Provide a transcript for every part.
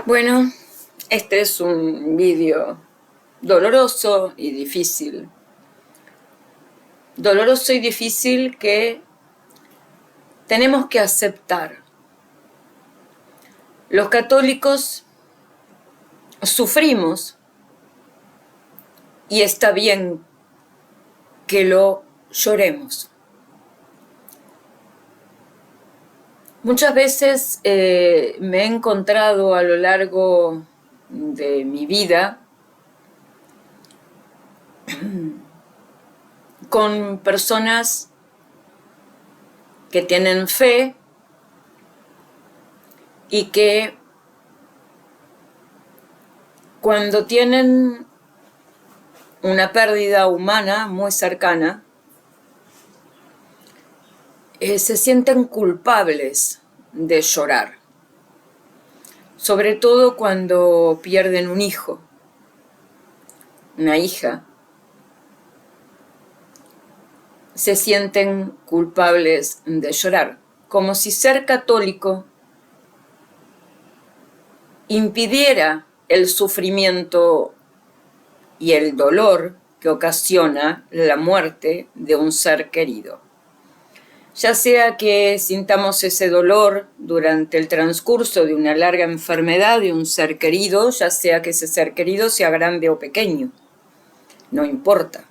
Bueno, este es un vídeo doloroso y difícil. Doloroso y difícil que tenemos que aceptar. Los católicos sufrimos y está bien que lo lloremos. Muchas veces me he encontrado a lo largo de mi vida con personas que tienen fe y que cuando tienen una pérdida humana muy cercana, se sienten culpables de llorar, sobre todo cuando pierden un hijo, una hija. Se sienten culpables de llorar, como si ser católico impidiera el sufrimiento y el dolor que ocasiona la muerte de un ser querido. Ya sea que sintamos ese dolor durante el transcurso de una larga enfermedad de un ser querido, ya sea que ese ser querido sea grande o pequeño, no importa.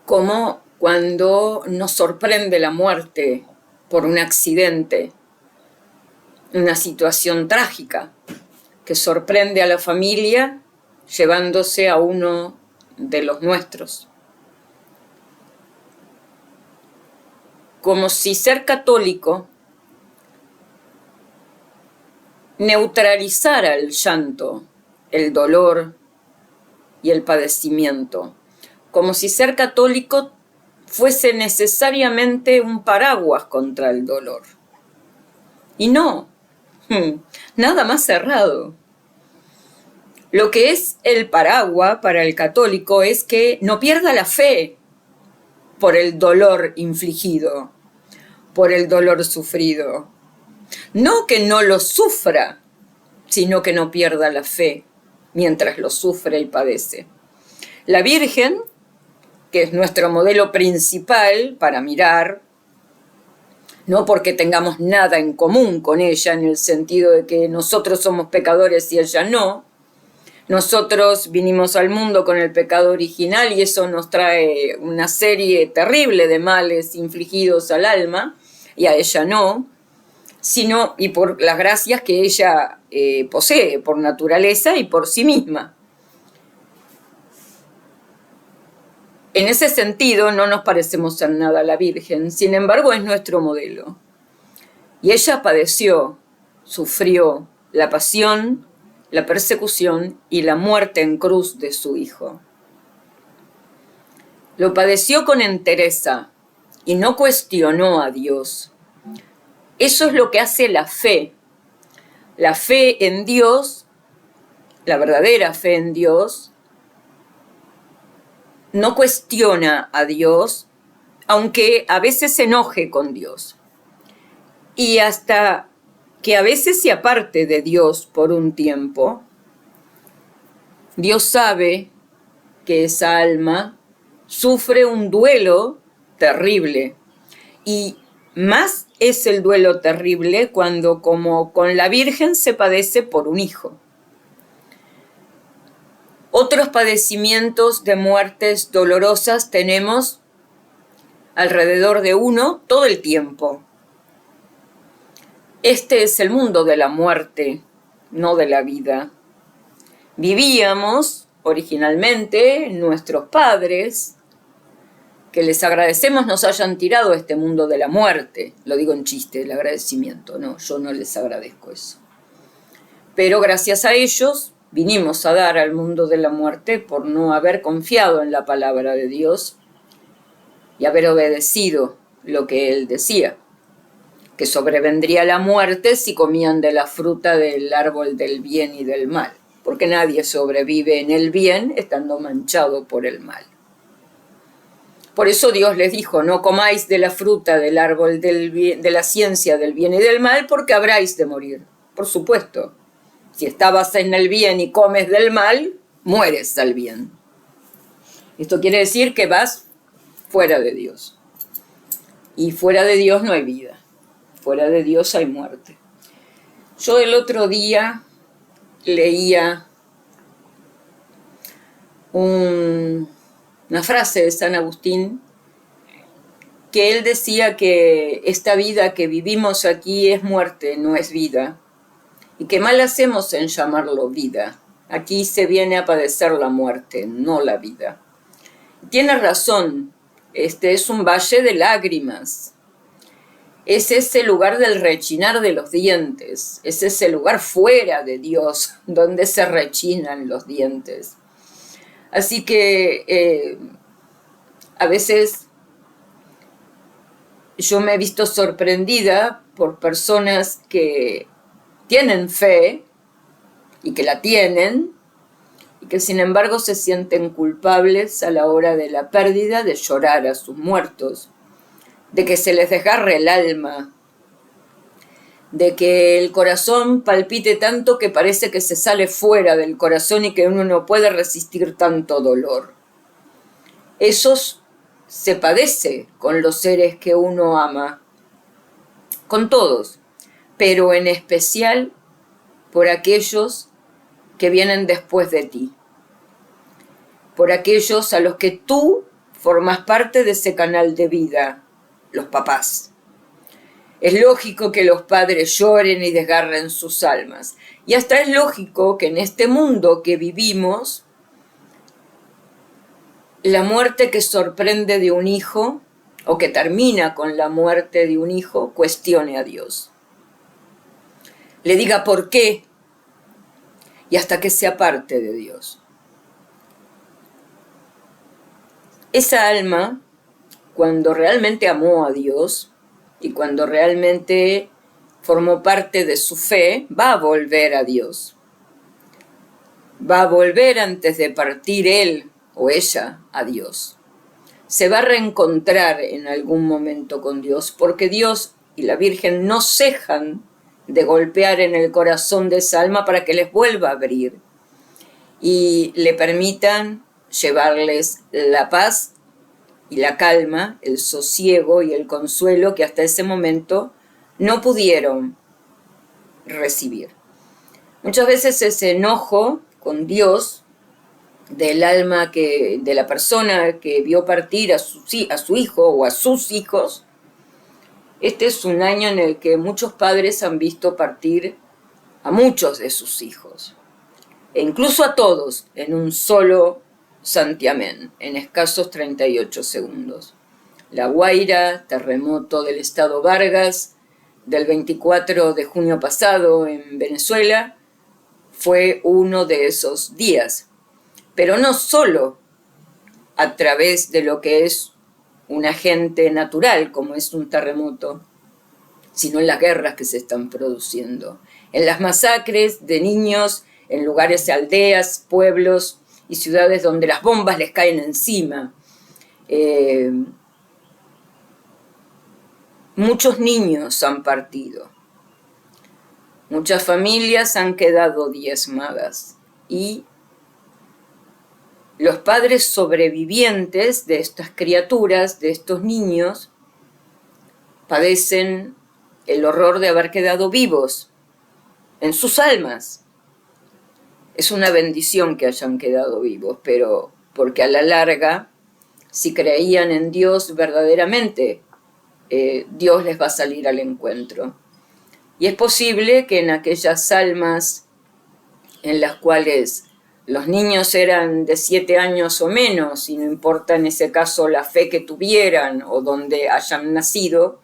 Como cuando nos sorprende la muerte por un accidente, una situación trágica que sorprende a la familia llevándose a uno de los nuestros. Como si ser católico neutralizara el llanto, el dolor y el padecimiento. Como si ser católico fuese necesariamente un paraguas contra el dolor. Y no, nada más errado. Lo que es el paraguas para el católico es que no pierda la fe por el dolor infligido, por el dolor sufrido. No que no lo sufra, sino que no pierda la fe mientras lo sufre y padece. La Virgen, que es nuestro modelo principal para mirar, no porque tengamos nada en común con ella, en el sentido de que nosotros somos pecadores y ella no. Nosotros vinimos al mundo con el pecado original y eso nos trae una serie terrible de males infligidos al alma, y a ella no, sino y por las gracias que ella posee por naturaleza y por sí misma. En ese sentido no nos parecemos en nada a la Virgen, sin embargo es nuestro modelo. Y ella padeció, sufrió la pasión, la persecución y la muerte en cruz de su hijo. Lo padeció con entereza y no cuestionó a Dios. Eso es lo que hace la fe. La fe en Dios, la verdadera fe en Dios, no cuestiona a Dios, aunque a veces se enoje con Dios. Y hasta que a veces se aparte de Dios por un tiempo, Dios sabe que esa alma sufre un duelo terrible. Y más es el duelo terrible cuando, como con la Virgen, se padece por un hijo. Otros padecimientos de muertes dolorosas tenemos alrededor de uno todo el tiempo. Este es el mundo de la muerte, no de la vida. Vivíamos originalmente nuestros padres, que les agradecemos nos hayan tirado a este mundo de la muerte. Lo digo en chiste, el agradecimiento, no, yo no les agradezco eso. Pero gracias a ellos vinimos a dar al mundo de la muerte por no haber confiado en la palabra de Dios y haber obedecido lo que Él decía, que sobrevendría la muerte si comían de la fruta del árbol del bien y del mal, porque nadie sobrevive en el bien estando manchado por el mal. Por eso Dios les dijo, no comáis de la fruta del árbol del bien, de la ciencia del bien y del mal, porque habráis de morir. Por supuesto, Si estabas en el bien y comes del mal, mueres al bien. Esto quiere decir que vas fuera de Dios. Y fuera de Dios no hay vida. Fuera de Dios hay muerte. Yo el otro día leía una frase de San Agustín, que él decía que esta vida que vivimos aquí es muerte, no es vida, y que mal hacemos en llamarlo vida. Aquí se viene a padecer la muerte, no la vida. Tiene razón, este es un valle de lágrimas, es ese lugar del rechinar de los dientes, es ese lugar fuera de Dios donde se rechinan los dientes. Así que a veces yo me he visto sorprendida por personas que tienen fe y que la tienen y que sin embargo se sienten culpables a la hora de la pérdida, de llorar a sus muertos, de que se les desgarre el alma, de que el corazón palpite tanto que parece que se sale fuera del corazón y que uno no puede resistir tanto dolor. Eso se padece con los seres que uno ama, con todos, pero en especial por aquellos que vienen después de ti, por aquellos a los que tú formas parte de ese canal de vida, los papás. Es lógico que los padres lloren y desgarren sus almas. Y hasta es lógico que en este mundo que vivimos, la muerte que sorprende de un hijo, o que termina con la muerte de un hijo, cuestione a Dios. Le diga por qué, y hasta que se aparte de Dios. Esa alma, cuando realmente amó a Dios, y cuando realmente formó parte de su fe, va a volver a Dios. Va a volver antes de partir él o ella a Dios. Se va a reencontrar en algún momento con Dios, porque Dios y la Virgen no cejan de golpear en el corazón de esa alma para que les vuelva a abrir y le permitan llevarles la paz y la calma, el sosiego y el consuelo que hasta ese momento no pudieron recibir. Muchas veces ese enojo con Dios del alma de la persona que vio partir a su hijo o a sus hijos, este es un año en el que muchos padres han visto partir a muchos de sus hijos, e incluso a todos en un solo santiamén, en escasos 38 segundos. La Guaira, terremoto del estado Vargas, del 24 de junio pasado en Venezuela, fue uno de esos días. Pero no solo a través de lo que es un agente natural, como es un terremoto, sino en las guerras que se están produciendo, en las masacres de niños en lugares de aldeas, pueblos y ciudades donde las bombas les caen encima. Muchos niños han partido, muchas familias han quedado diezmadas y los padres sobrevivientes de estas criaturas, de estos niños, padecen el horror de haber quedado vivos en sus almas. Es una bendición que hayan quedado vivos, pero porque a la larga, si creían en Dios verdaderamente, Dios les va a salir al encuentro. Y es posible que en aquellas almas en las cuales los niños eran de 7 años o menos, y no importa en ese caso la fe que tuvieran o donde hayan nacido,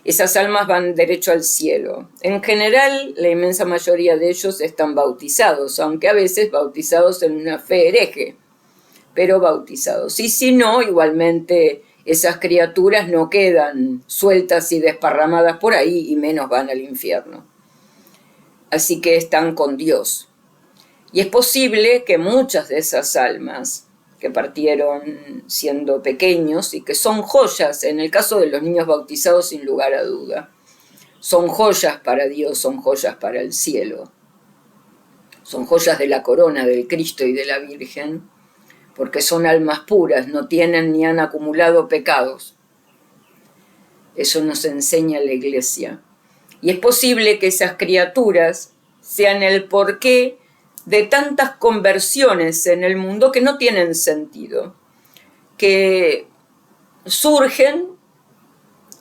esas almas van derecho al cielo. En general, la inmensa mayoría de ellos están bautizados, aunque a veces bautizados en una fe hereje, pero bautizados. Y si no, igualmente esas criaturas no quedan sueltas y desparramadas por ahí y menos van al infierno. Así que están con Dios. Y es posible que muchas de esas almas que partieron siendo pequeños y que son joyas, en el caso de los niños bautizados sin lugar a duda, son joyas para Dios, son joyas para el cielo. son joyas de la corona del Cristo y de la Virgen, porque son almas puras, no tienen ni han acumulado pecados. Eso nos enseña la Iglesia. Y es posible que esas criaturas sean el porqué de tantas conversiones en el mundo que no tienen sentido, que surgen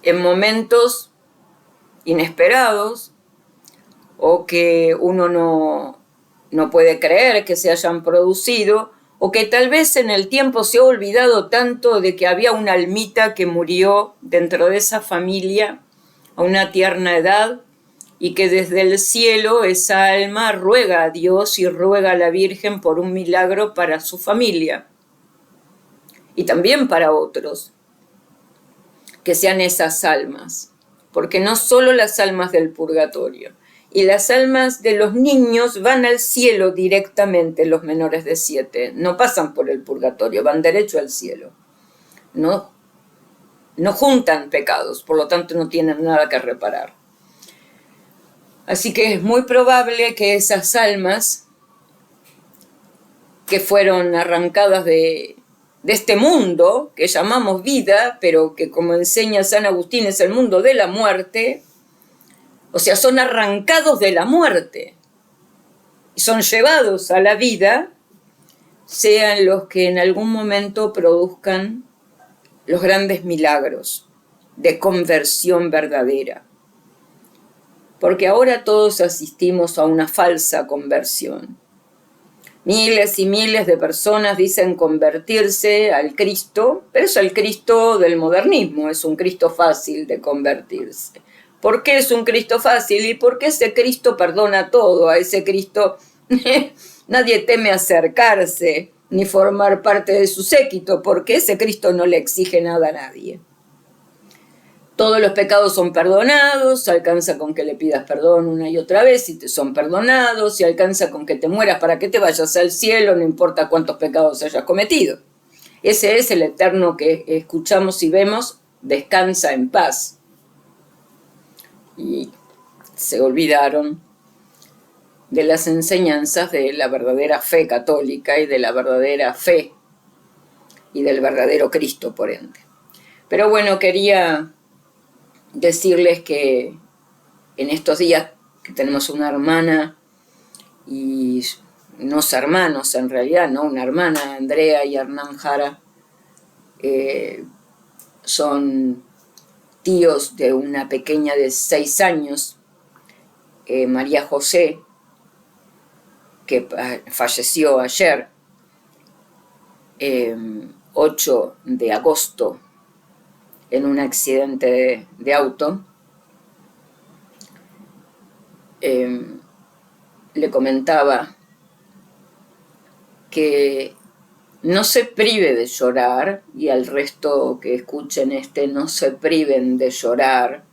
en momentos inesperados o que uno no puede creer que se hayan producido, o que tal vez en el tiempo se ha olvidado tanto de que había una almita que murió dentro de esa familia a una tierna edad, y que desde el cielo esa alma ruega a Dios y ruega a la Virgen por un milagro para su familia y también para otros, que sean esas almas, porque no solo las almas del purgatorio, y las almas de los niños van al cielo directamente, los menores de 7, no pasan por el purgatorio, van derecho al cielo, no juntan pecados, por lo tanto no tienen nada que reparar. Así que es muy probable que esas almas que fueron arrancadas de este mundo que llamamos vida, pero que, como enseña San Agustín, es el mundo de la muerte, o sea, son arrancados de la muerte y son llevados a la vida, sean los que en algún momento produzcan los grandes milagros de conversión verdadera. Porque ahora todos asistimos a una falsa conversión. Miles y miles de personas dicen convertirse al Cristo, pero es el Cristo del modernismo, es un Cristo fácil de convertirse. ¿Por qué es un Cristo fácil? Y porque ese Cristo perdona todo, a ese Cristo nadie teme acercarse ni formar parte de su séquito, porque ese Cristo no le exige nada a nadie. Todos los pecados son perdonados, alcanza con que le pidas perdón una y otra vez y te son perdonados, y alcanza con que te mueras para que te vayas al cielo, no importa cuántos pecados hayas cometido. Ese es el eterno que escuchamos y vemos, descansa en paz. Y se olvidaron de las enseñanzas de la verdadera fe católica y de la verdadera fe y del verdadero Cristo, por ende. Pero bueno, quería decirles que en estos días que tenemos una hermana y unos hermanos, en realidad, ¿no? Una hermana, Andrea y Hernán Jara, son tíos de una pequeña de 6 años, María José, que falleció ayer, 8 de agosto, en un accidente de auto. Le comentaba que no se prive de llorar, y al resto que escuchen no se priven de llorar,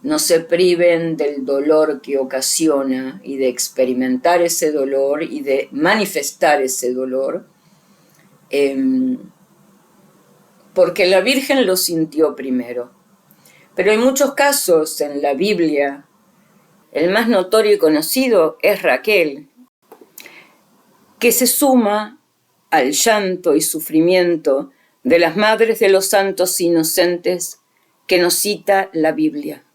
no se priven del dolor que ocasiona y de experimentar ese dolor y de manifestar ese dolor, porque la Virgen lo sintió primero. Pero hay muchos casos en la Biblia. El más notorio y conocido es Raquel, que se suma al llanto y sufrimiento de las madres de los santos inocentes que nos cita la Biblia.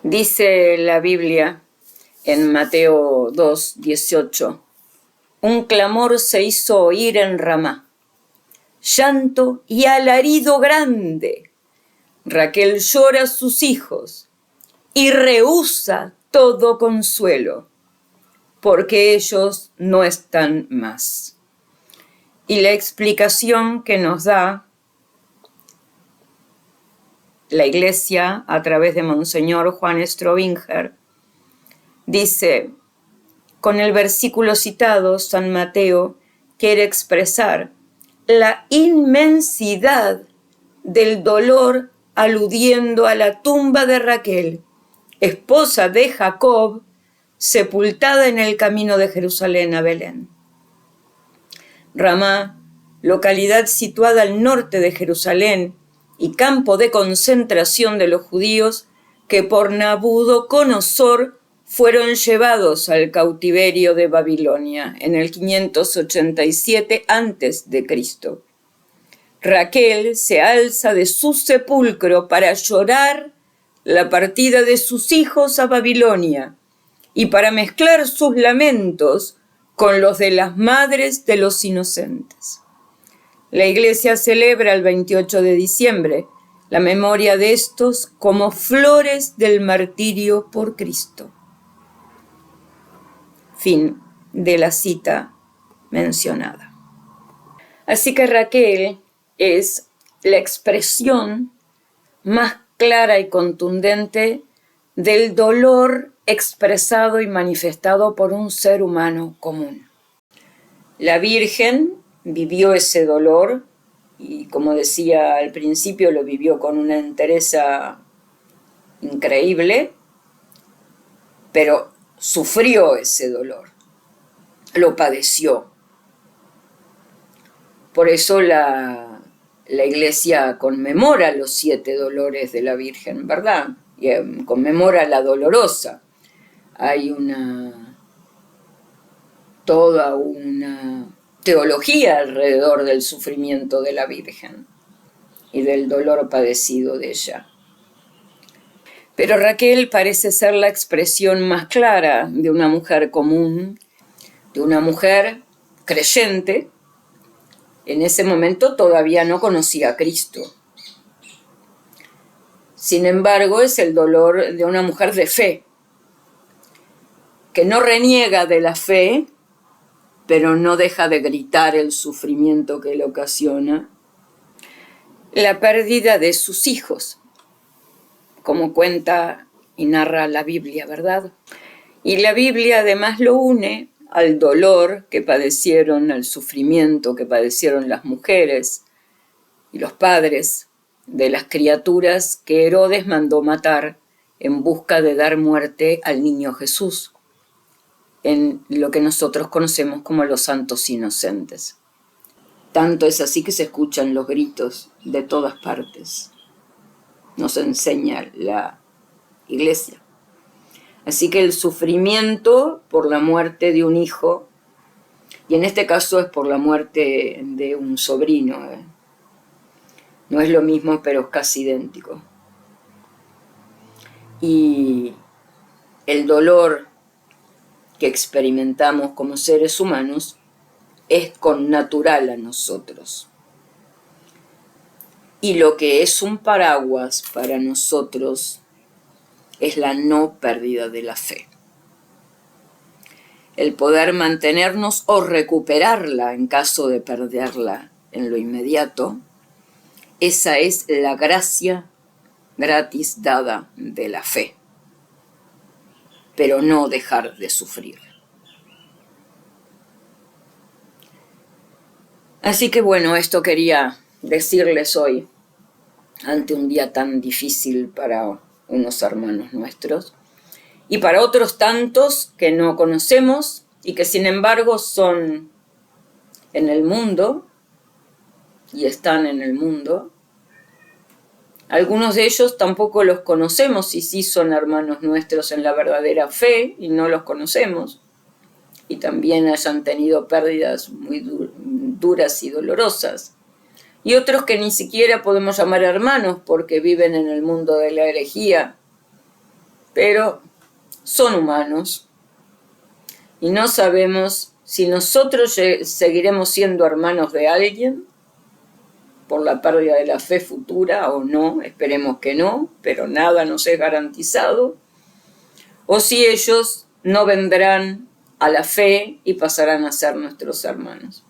Dice la Biblia en Mateo 2:18, un clamor se hizo oír en Ramá, llanto y alarido grande. Raquel llora a sus hijos y rehúsa todo consuelo, porque ellos no están más. Y la explicación que nos da la Iglesia a través de Monseñor Juan Strobinger dice, con el versículo citado, San Mateo quiere expresar la inmensidad del dolor aludiendo a la tumba de Raquel, esposa de Jacob, sepultada en el camino de Jerusalén a Belén. Ramá, localidad situada al norte de Jerusalén y campo de concentración de los judíos que por Nabucodonosor fueron llevados al cautiverio de Babilonia en el 587 a.C. Raquel se alza de su sepulcro para llorar la partida de sus hijos a Babilonia y para mezclar sus lamentos con los de las madres de los inocentes. La Iglesia celebra el 28 de diciembre la memoria de estos como flores del martirio por Cristo. Fin de la cita mencionada. Así que Raquel es la expresión más clara y contundente del dolor expresado y manifestado por un ser humano común. La Virgen vivió ese dolor y, como decía al principio, lo vivió con una entereza increíble, pero sufrió ese dolor, lo padeció. Por eso la Iglesia conmemora los 7 dolores de la Virgen, ¿verdad? Y conmemora la dolorosa. Hay toda una teología alrededor del sufrimiento de la Virgen y del dolor padecido de ella. Pero Raquel parece ser la expresión más clara de una mujer común, de una mujer creyente. En ese momento todavía no conocía a Cristo. Sin embargo, es el dolor de una mujer de fe, que no reniega de la fe, pero no deja de gritar el sufrimiento que le ocasiona la pérdida de sus hijos, como cuenta y narra la Biblia, ¿verdad? Y la Biblia además lo une al dolor que padecieron, al sufrimiento que padecieron las mujeres y los padres de las criaturas que Herodes mandó matar en busca de dar muerte al niño Jesús, en lo que nosotros conocemos como los santos inocentes. Tanto es así que se escuchan los gritos de todas partes. Nos enseña la Iglesia. Así que el sufrimiento por la muerte de un hijo, y en este caso es por la muerte de un sobrino, no es lo mismo, pero es casi idéntico. Y el dolor que experimentamos como seres humanos es connatural a nosotros. Y lo que es un paraguas para nosotros es la no pérdida de la fe. El poder mantenernos o recuperarla en caso de perderla en lo inmediato, esa es la gracia gratis dada de la fe, pero no dejar de sufrir. Así que bueno, esto quería decirles hoy, ante un día tan difícil para unos hermanos nuestros, y para otros tantos que no conocemos y que sin embargo son en el mundo y están en el mundo. Algunos de ellos tampoco los conocemos y sí son hermanos nuestros en la verdadera fe y no los conocemos. Y también hayan tenido pérdidas muy duras y dolorosas. Y otros que ni siquiera podemos llamar hermanos porque viven en el mundo de la herejía, pero son humanos. Y no sabemos si nosotros seguiremos siendo hermanos de alguien por la pérdida de la fe futura o no, esperemos que no, pero nada nos es garantizado, o si ellos no vendrán a la fe y pasarán a ser nuestros hermanos.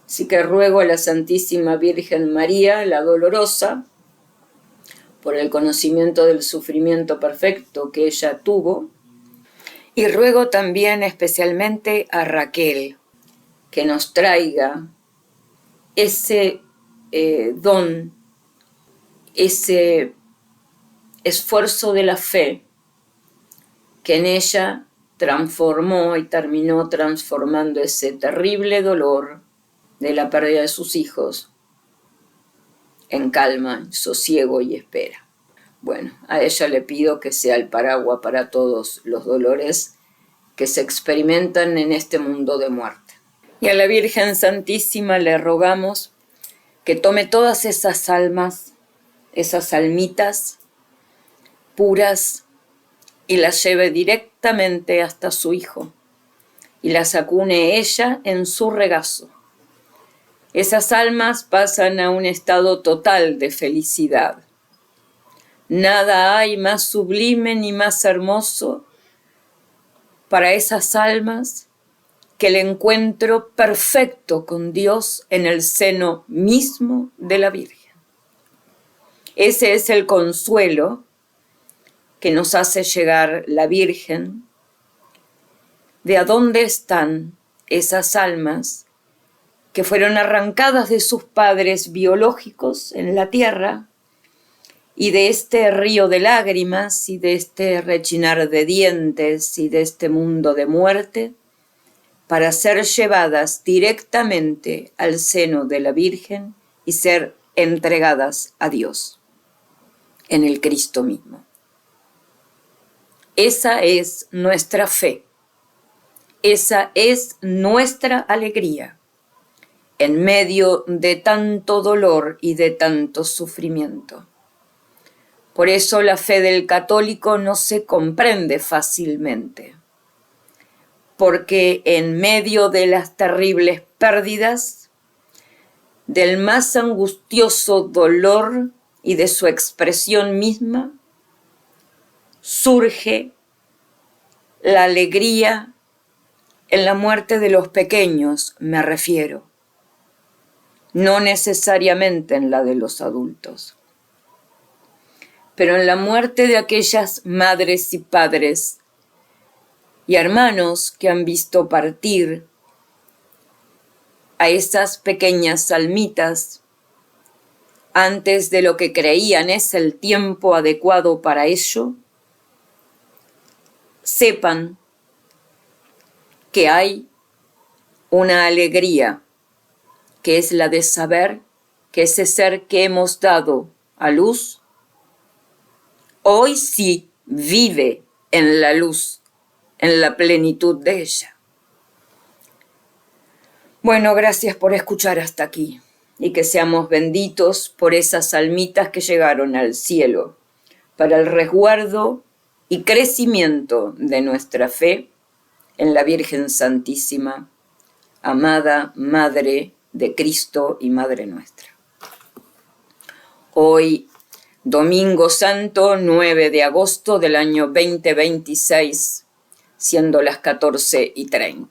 Así que ruego a la Santísima Virgen María, la Dolorosa, por el conocimiento del sufrimiento perfecto que ella tuvo, y ruego también especialmente a Raquel, que nos traiga ese don, ese esfuerzo de la fe que en ella transformó y terminó transformando ese terrible dolor de la pérdida de sus hijos en calma, sosiego y espera. Bueno, a ella le pido que sea el paraguas para todos los dolores que se experimentan en este mundo de muerte. Y a la Virgen Santísima le rogamos que tome todas esas almas, esas almitas puras, y las lleve directamente hasta su Hijo, y las acune ella en su regazo. Esas almas pasan a un estado total de felicidad. Nada hay más sublime ni más hermoso para esas almas que el encuentro perfecto con Dios en el seno mismo de la Virgen. Ese es el consuelo que nos hace llegar la Virgen, de a dónde están esas almas que fueron arrancadas de sus padres biológicos en la tierra, y de este río de lágrimas y de este rechinar de dientes y de este mundo de muerte, para ser llevadas directamente al seno de la Virgen y ser entregadas a Dios en el Cristo mismo. Esa es nuestra fe, esa es nuestra alegría, en medio de tanto dolor y de tanto sufrimiento. Por eso la fe del católico no se comprende fácilmente, porque en medio de las terribles pérdidas, del más angustioso dolor y de su expresión misma, surge la alegría en la muerte de los pequeños, me refiero, no necesariamente en la de los adultos, pero en la muerte de aquellas madres y padres y hermanos que han visto partir a esas pequeñas almitas antes de lo que creían es el tiempo adecuado para ello. Sepan que hay una alegría que es la de saber que ese ser que hemos dado a luz hoy sí vive en la luz, en la plenitud de ella. Bueno, gracias por escuchar hasta aquí y que seamos benditos por esas almitas que llegaron al cielo para el resguardo y crecimiento de nuestra fe en la Virgen Santísima, amada Madre de Cristo y Madre nuestra. Hoy, Domingo Santo, 9 de agosto del año 2026, siendo las 14:30.